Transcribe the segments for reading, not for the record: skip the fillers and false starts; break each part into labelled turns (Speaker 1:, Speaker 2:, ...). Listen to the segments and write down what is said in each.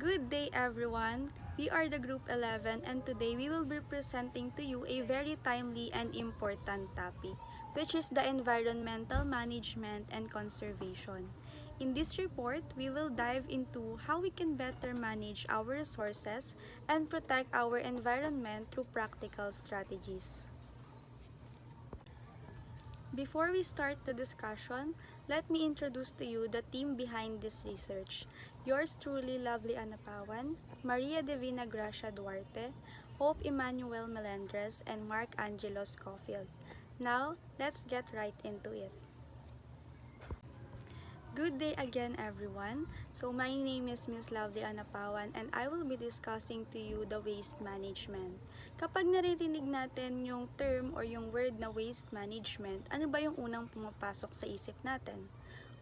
Speaker 1: Good day everyone! We are the Group 11 and today we will be presenting to you a very timely and important topic, which is the environmental management and conservation. In this report, we will dive into how we can better manage our resources and protect our environment through practical strategies. Before we start the discussion, let me introduce to you the team behind this research. Yours truly, Lovely Anapawan, Maria Divina Gracia Duarte, Hope Emmanuel Melendres, and Mark Angelo Scofield. Now, let's get right into it. Good day again everyone. So my name is Miss Lovely Anapawan and I will be discussing to you the waste management. Kapag naririnig natin yung term or yung word na waste management, ano ba yung unang pumapasok sa isip natin?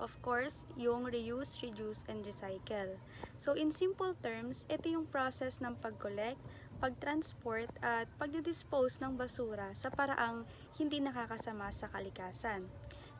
Speaker 1: Of course, yung reuse, reduce, and recycle. So in simple terms, ito yung process ng pag-collect, pag-transport at pag-dispose ng basura sa paraang hindi nakakasama sa kalikasan.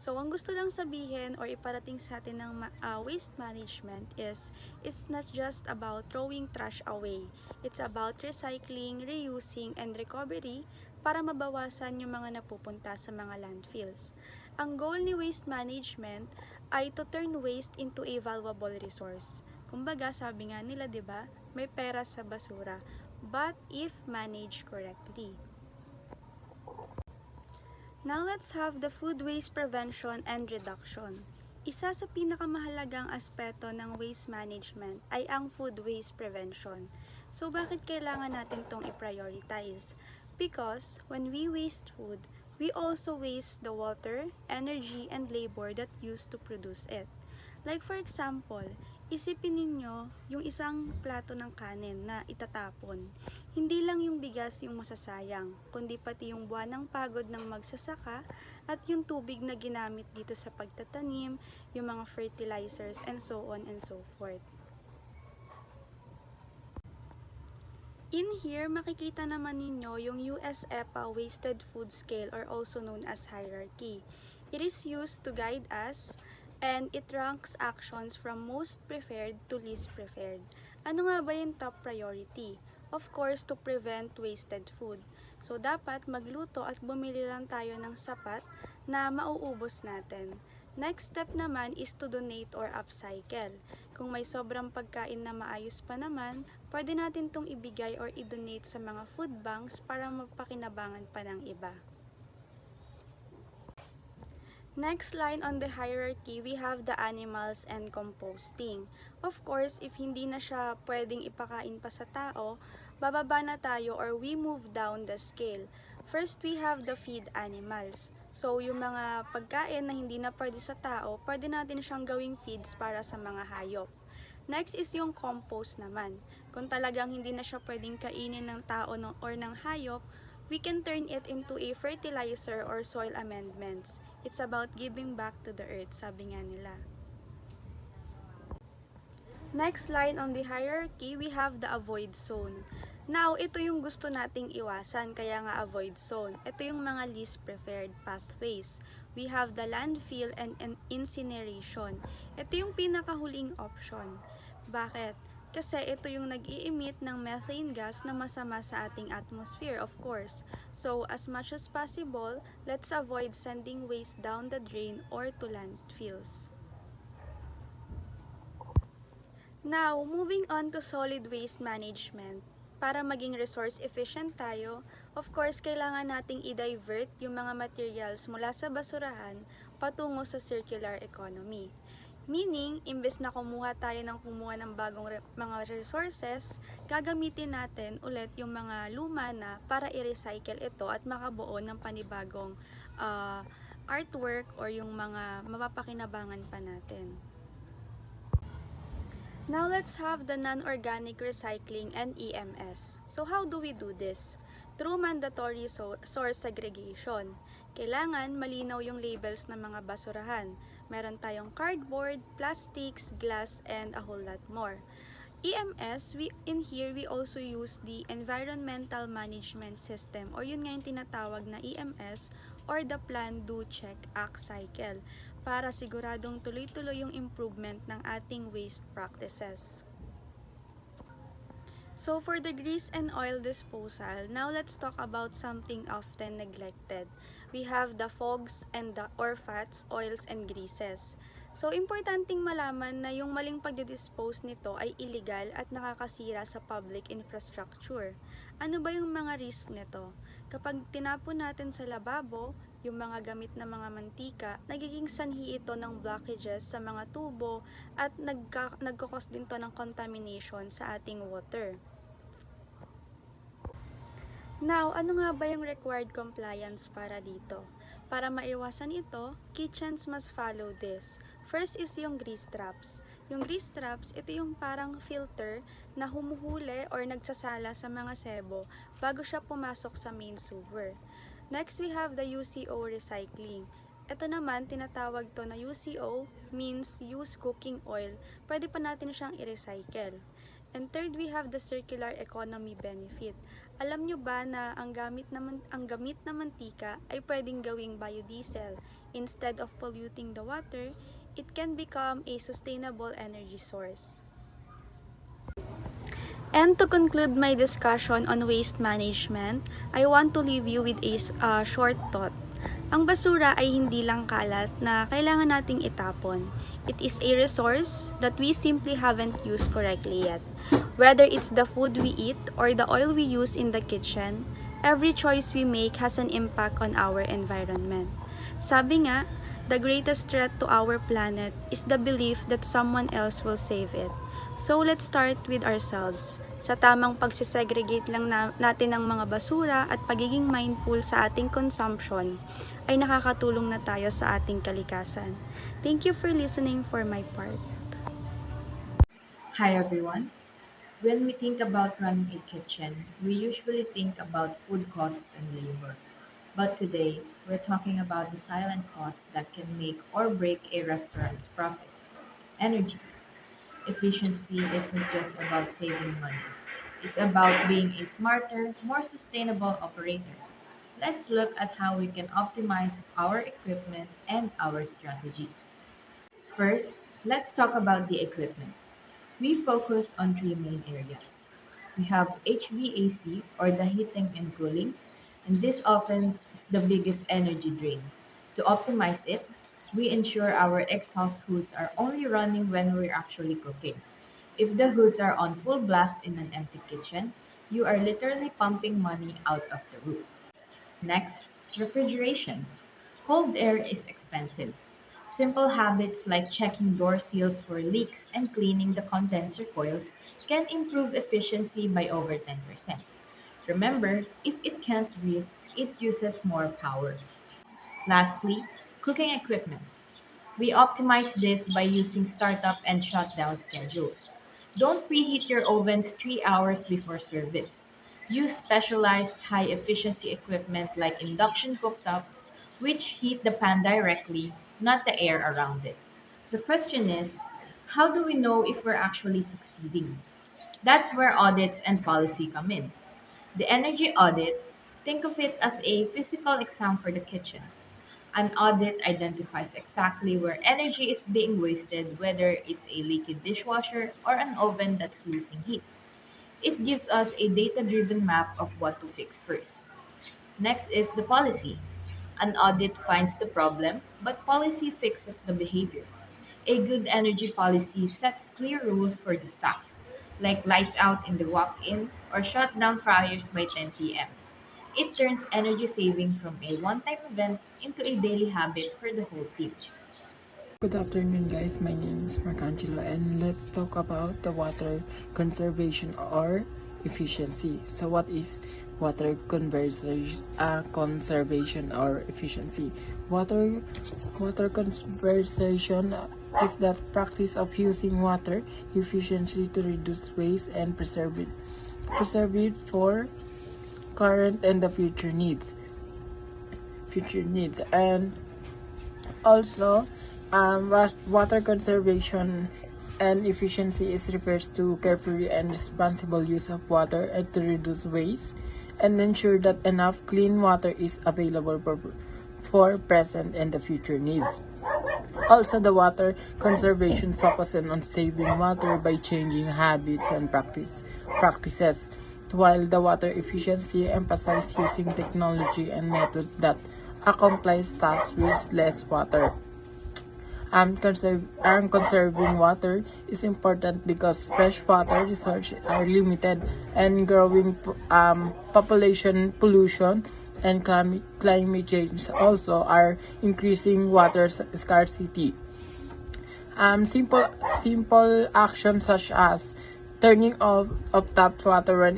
Speaker 1: So, ang gusto lang sabihin or iparating sa atin ng waste management is, it's not just about throwing trash away. It's about recycling, reusing, and recovery para mabawasan yung mga napupunta sa mga landfills. Ang goal ni waste management ay to turn waste into a valuable resource. Kumbaga, sabi nga nila, 'di ba? May pera sa basura, but if managed correctly. Now let's have the food waste prevention and reduction. Isa sa pinakamahalagang aspeto ng waste management ay ang food waste prevention. So bakit kailangan natin itong i-prioritize? Because when we waste food, we also waste the water, energy, and labor that used to produce it. Like for example, isipin ninyo yung isang plato ng kanin na itatapon. Hindi lang yung bigas yung masasayang, kundi pati yung buwanang pagod ng magsasaka at yung tubig na ginamit dito sa pagtatanim, yung mga fertilizers, and so on and so forth. In here, makikita naman ninyo yung US EPA Wasted Food Scale or also known as hierarchy. It is used to guide us and it ranks actions from most preferred to least preferred. Ano nga ba yung top priority? Of course, to prevent wasted food. So, dapat magluto at bumili lang tayo ng sapat na mauubos natin. Next step naman is to donate or upcycle. Kung may sobrang pagkain na maayos pa naman, pwede natin itong ibigay or i-donate sa mga food banks para mapakinabangan pa ng iba. Next line on the hierarchy, we have the animals and composting. Of course, if hindi na siya pwedeng ipakain pa sa tao, bababa na tayo or we move down the scale. First, we have the feed animals. So, yung mga pagkain na hindi na pwede sa tao, pwede natin siyang gawing feeds para sa mga hayop. Next is yung compost naman. Kung talagang hindi na siya pwedeng kainin ng tao or ng hayop, we can turn it into a fertilizer or soil amendments. It's about giving back to the earth, sabi nga nila. Next line on the hierarchy, we have the avoid zone. Now, ito yung gusto nating iwasan, kaya nga avoid zone. Ito yung mga least preferred pathways. We have the landfill and incineration. Ito yung pinakahuling option. Bakit? Kasi ito yung nag-i-emit ng methane gas na masama sa ating atmosphere, of course. So, as much as possible, let's avoid sending waste down the drain or to landfills. Now, moving on to solid waste management. Para maging resource efficient tayo, of course, kailangan nating i-divert yung mga materials mula sa basurahan patungo sa circular economy. Meaning, imbes na kumuha ng bagong mga resources, gagamitin natin ulit yung mga luma na para i-recycle ito at makabuo ng panibagong artwork or yung mga mapapakinabangan pa natin. Now, let's have the non-organic recycling and EMS. So, how do we do this? Through mandatory source segregation. Kailangan malinaw yung labels ng mga basurahan. Meron tayong cardboard, plastics, glass, and a whole lot more. EMS, in here, we also use the Environmental Management System or yun nga yung tinatawag na EMS or the Plan, Do, Check, Act cycle para siguradong tuloy-tuloy yung improvement ng ating waste practices. So for the grease and oil disposal, now let's talk about something often neglected. We have the fogs and or fats, oils, and greases. So importanteng malaman na yung maling pagdidispose nito ay illegal at nakakasira sa public infrastructure. Ano ba yung mga risk nito? Kapag tinapon natin sa lababo, yung mga gamit na mga mantika, nagiging sanhi ito ng blockages sa mga tubo at nagkakos din to ng contamination sa ating water. Now, ano nga ba yung required compliance para dito? Para maiwasan ito, kitchens must follow this. First is yung grease traps. Yung grease traps, ito yung parang filter na humuhuli or nagsasala sa mga sebo bago siya pumasok sa main sewer. Next, we have the UCO recycling. Ito naman, tinatawag to na UCO, means used cooking oil. Pwede pa natin siyang i-recycle. And third, we have the circular economy benefit. Alam nyo ba na ang gamit na mantika ay pwedeng gawing biodiesel? Instead of polluting the water, it can become a sustainable energy source. And to conclude my discussion on waste management, I want to leave you with a short thought. Ang basura ay hindi lang kalat na kailangan nating itapon. It is a resource that we simply haven't used correctly yet. Whether it's the food we eat or the oil we use in the kitchen, every choice we make has an impact on our environment. Sabi nga, the greatest threat to our planet is the belief that someone else will save it. So let's start with ourselves. Sa tamang pagsisegregate lang natin ng mga basura at pagiging mindful sa ating consumption, ay nakakatulong na tayo sa ating kalikasan. Thank you for listening for my part.
Speaker 2: Hi everyone. When we think about running a kitchen, we usually think about food costs and labor. But today, we're talking about the silent costs that can make or break a restaurant's profit. Energy. Efficiency isn't just about saving money. It's about being a smarter, more sustainable operator. Let's look at how we can optimize our equipment and our strategy. First, let's talk about the equipment. We focus on three main areas. We have HVAC or the heating and cooling, and this often is the biggest energy drain. To optimize it, we ensure our exhaust hoods are only running when we're actually cooking. If the hoods are on full blast in an empty kitchen, you are literally pumping money out of the roof. Next, refrigeration. Cold air is expensive. Simple habits like checking door seals for leaks and cleaning the condenser coils can improve efficiency by over 10%. Remember, if it can't breathe, it uses more power. Lastly, cooking equipment. We optimize this by using startup and shutdown schedules. Don't preheat your ovens 3 hours before service. Use specialized high efficiency equipment like induction cooktops, which heat the pan directly, not the air around it. The question is, how do we know if we're actually succeeding? That's where audits and policy come in. The energy audit, think of it as a physical exam for the kitchen. An audit identifies exactly where energy is being wasted, whether it's a leaky dishwasher or an oven that's losing heat. It gives us a data driven map of what to fix first. Next is the policy. An audit finds the problem, but policy fixes the behavior. A good energy policy sets clear rules for the staff, like lights out in the walk in or shut down fryers by 10 p.m. It turns energy saving from a one time event into a daily habit for the whole team.
Speaker 3: Good afternoon, guys. My name is Marcangelo, and let's talk about the water conservation or efficiency. So, what is conservation or efficiency? Water conservation is the practice of using water efficiently to reduce waste and preserve it for current and the future needs. And also, water conservation and efficiency is refers to carefully and responsible use of water and to reduce waste and ensure that enough clean water is available for present and the future needs. Also, the water conservation focuses on saving water by changing habits and practices, while the water efficiency emphasizes using technology and methods that accomplish tasks with less water. Conserving water is important because fresh water resources are limited and growing population pollution and climate change also are increasing water scarcity. Simple actions such as turning off of tap water when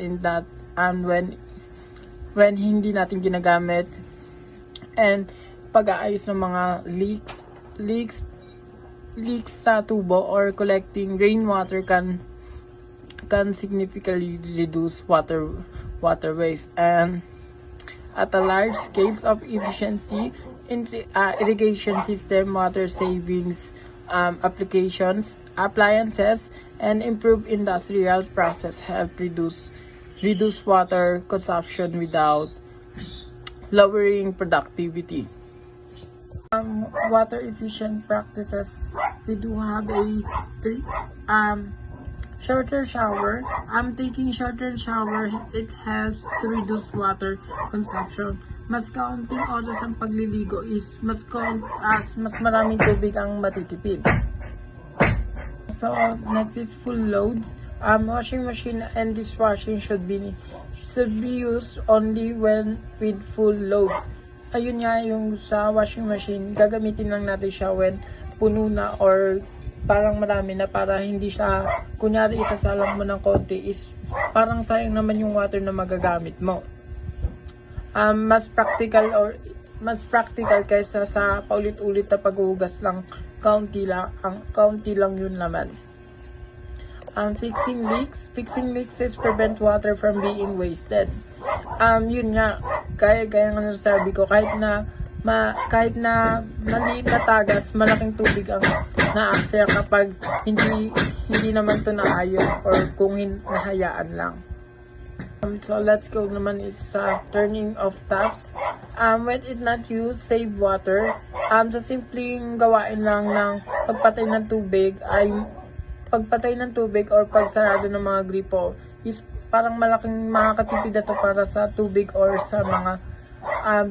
Speaker 3: hindi natin ginagamit, and pag-aayos ng mga leaks sa tubo or collecting rainwater can significantly reduce water waste. And at a large scale of efficiency, irrigation system, water savings appliances, and improved industrial process help reduce water consumption without lowering productivity. Water efficient practices, we do have a shorter shower. Taking shorter shower, it helps to reduce water consumption. Mas kaunting oras ang pagliligo is mas maraming tubig ang matitipid. So next is full loads. Washing machine and dishwashing should be used only when with full loads. Ayun nga, yung sa washing machine, gagamitin lang natin siya when puno na or parang marami na, para hindi siya, kunyari isasalang mo ng konti is parang sayang naman yung water na magagamit mo. Mas practical kaysa sa paulit-ulit na paghuhugas lang, kaunti lang yun naman. Fixing leaks is prevent water from being wasted. Yun nga, kaya nga nasabi ko, kahit na maliit na tagas, malaking tubig ang naaksaya kapag hindi naman ito naayos or kung nahayaan lang. So let's go naman is turning off taps. When it not used, save water. Sa simpleng gawain lang ng pagpatay ng tubig or pagsarado ng mga gripo is parang malaking makakatipid ito para sa tubig or sa mga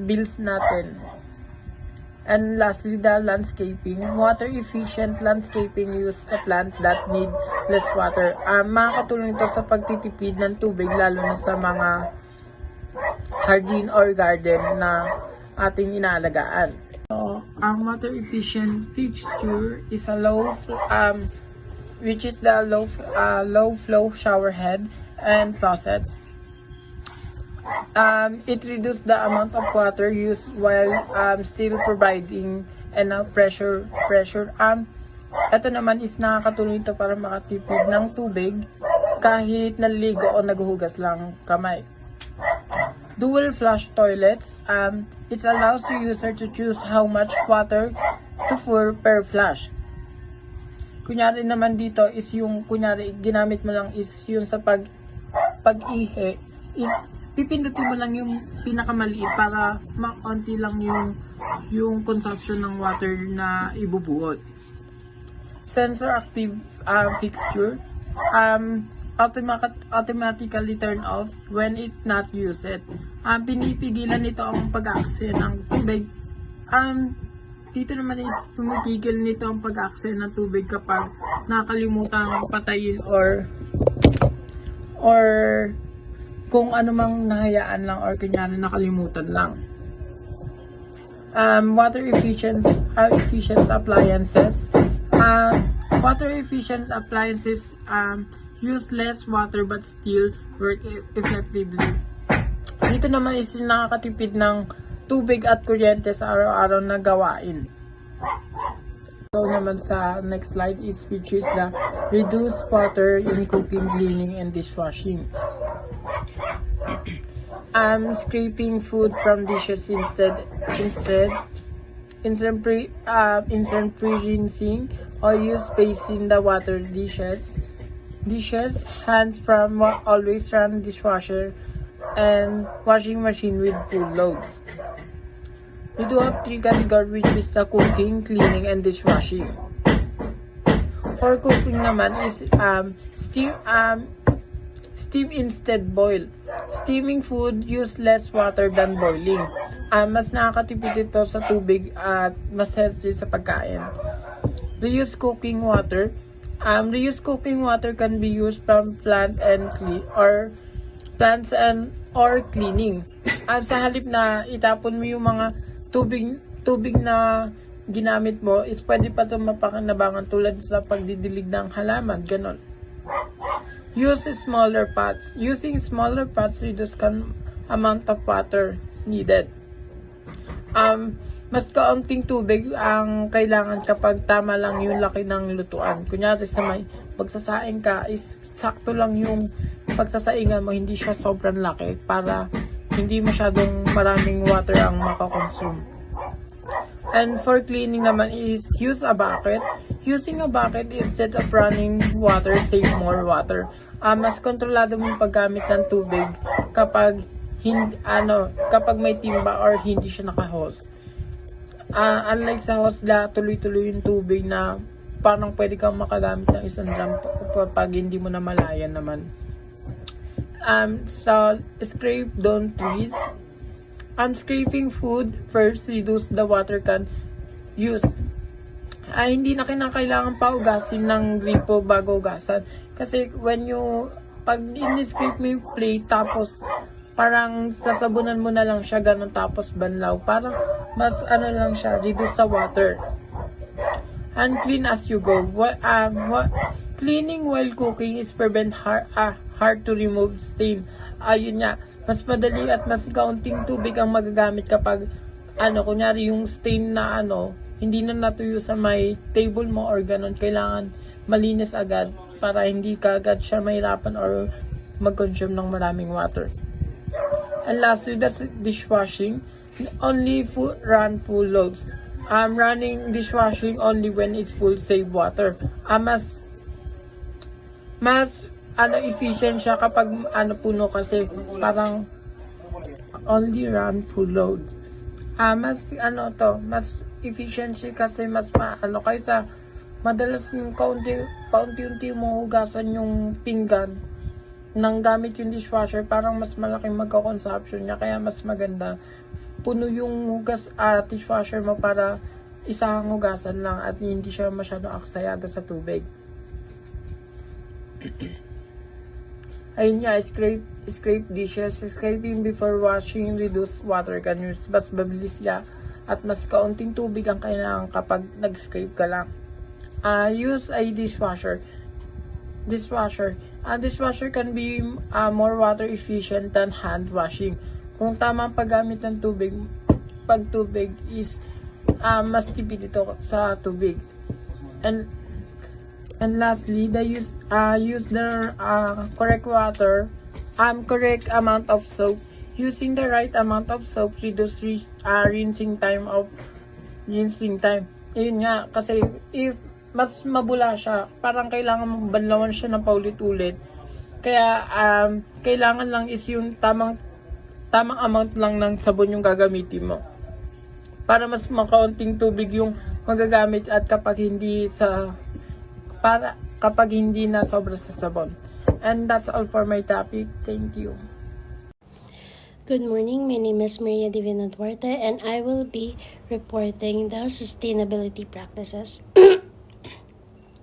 Speaker 3: bills natin. And lastly, the landscaping. Water efficient landscaping use a plant that need less water. Makakatulong ito sa pagtitipid ng tubig, lalo na sa mga hardin or garden na ating inaalagaan. So, ang water efficient fixture is a low flow shower head and faucet. It reduces the amount of water used while still providing enough pressure. Ito naman is nakakatulong ito para makatipid ng tubig kahit naliligo o naghuhugas lang kamay. Dual flush toilets. It allows the user to choose how much water to pour per flush. Kunyari naman dito is yung ginamit mo lang is yung sa pag-ihi is pipindutin mo lang yung pinakamaliit para makonti lang yung consumption ng water na ibubuhos. Sensor active fixture, automatically turn off when it not used. Pinipigilan nito ang pag-aakse ng tubig. Dito naman is pumipigil nito ang pag-aakse ng tubig kapag nakalimutan patayin or kung ano mang nahayaan lang or kunyari nakalimutan lang. Water efficient appliances. Water efficient appliances use less water but still work effectively. Dito naman is nakakatipid ng tubig at kuryente sa araw-araw na gawain. So naman sa next slide is which is the reduce water in cooking, cleaning, and dishwashing. Scraping food from dishes instead pre-rinsing or use spacing the water dishes, hands from always run dishwasher and washing machine with full loads. We do have three categories, which is the cooking, cleaning, and dishwashing. For cooking naman is steam instead boil. Steaming food use less water than boiling. Mas nakakatipid ito sa tubig at mas healthy sa pagkain. Reuse cooking water. Reuse cooking water can be used from plants or cleaning. Sa halip na itapon mo yung mga tubig na ginamit mo, is pwede pa ito mapakinabangan tulad sa pagdidilig ng halaman, ganon. Use smaller pots. Using smaller pots reduce amount of water needed. Mas kaunting tubig ang kailangan kapag tama lang yung laki ng lutuan. Kunyari sa may pagsasaing ka, is sakto lang yung pagsasaingan mo, hindi siya sobrang laki para hindi masyadong maraming water ang makakonsume. And for cleaning naman is use a bucket. Using a bucket instead of running water save more water. Mas kontrolado mo yung paggamit ng tubig kapag kapag may timba or hindi siya naka-hose. Unlike sa hose na tuloy-tuloy yung tubig na parang pwede kang makagamit ng isang drum pag hindi mo na malayan naman. So scrape down trees. Scraping food first reduce the water can use. Hindi na kinakailangan pa ugasin ng gripo bago ugasan. Kasi pag in-scrape mo yung plate, tapos parang sasabunan mo na lang siya ganun, tapos banlaw. Parang mas lang siya, reduce sa water. And clean as you go. Cleaning while cooking is prevent hard to remove stain. Ayun nga, mas madali at mas kaunting tubig ang magagamit kapag kunyari yung stain na hindi na natuyo sa may table mo or ganun, kailangan malinis agad para hindi ka agad siya mahirapan or mag-consume ng maraming water. And lastly, the dishwashing. Only run full loads. Running dishwashing only when it's full save water. Mas efficient siya kapag puno, kasi parang only run full load. Mas efficient siya kasi mas kaysa madalas yung paunti-unti mo hugasan yung pinggan nang gamit yung dishwasher, parang mas malaking magka-consumption niya, kaya mas maganda puno yung dishwasher mo para isang hugasan lang at hindi siya masyadong aksayado sa tubig. Ayun nga, scrape dishes. Scraping before washing reduce water can use. Mas mabilis siya at mas kaunting tubig ang kailangan kapag nag-scrape ka lang. Use a dishwasher. Dishwasher can be more water efficient than hand washing. Kung tama ang paggamit ng tubig, is mas tipid ito sa tubig. And lastly, use the correct water, correct amount of soap. Using the right amount of soap reduce rinsing time. Ayun nga, kasi if mas mabula siya, parang kailangan mong banlawan siya ng paulit-ulit. Kaya kailangan lang is yung tamang amount lang ng sabon yung gagamitin mo. Para mas makaunting tubig yung magagamit at kapag hindi na sobra sa sabon. And that's all for my topic. Thank you.
Speaker 4: Good morning, my name is Maria Divina Duarte and I will be reporting the sustainability practices.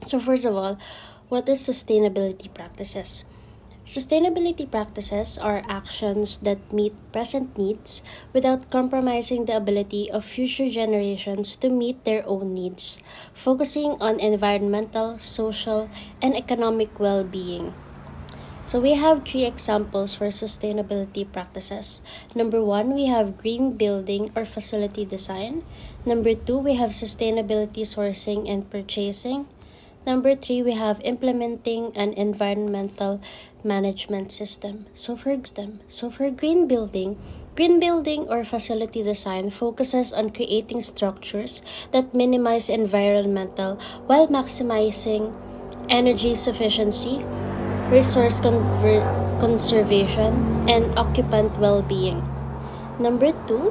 Speaker 4: So first of all, what is sustainability practices? Sustainability practices are actions that meet present needs without compromising the ability of future generations to meet their own needs, focusing on environmental, social, and economic well-being. So we have 3 examples for sustainability practices. Number 1, we have green building or facility design. Number 2, we have sustainability sourcing and purchasing. Number 3, we have implementing an environmental management system. So for green building or facility design focuses on creating structures that minimize environmental while maximizing energy sufficiency, resource conservation, and occupant well-being. Number 2,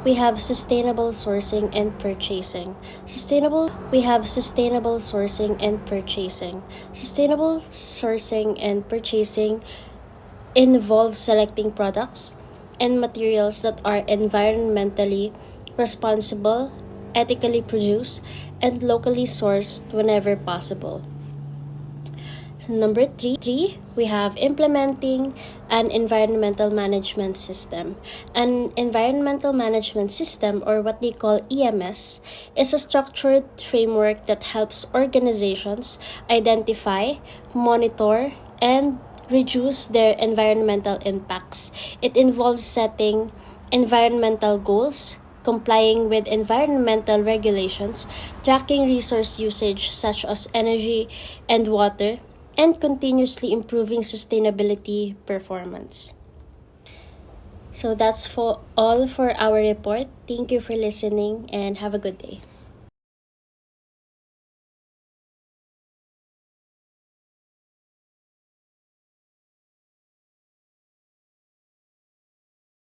Speaker 4: we have sustainable sourcing and purchasing. Sustainable sourcing and purchasing. Sustainable sourcing and purchasing involves selecting products and materials that are environmentally responsible, ethically produced, and locally sourced whenever possible. So number three, we have implementing an environmental management system. An environmental management system, or what they call EMS, is a structured framework that helps organizations identify, monitor, and reduce their environmental impacts. It involves setting environmental goals, complying with environmental regulations, tracking resource usage such as energy and water, and continuously improving sustainability performance. So that's all for our report. Thank you for listening and have a good day.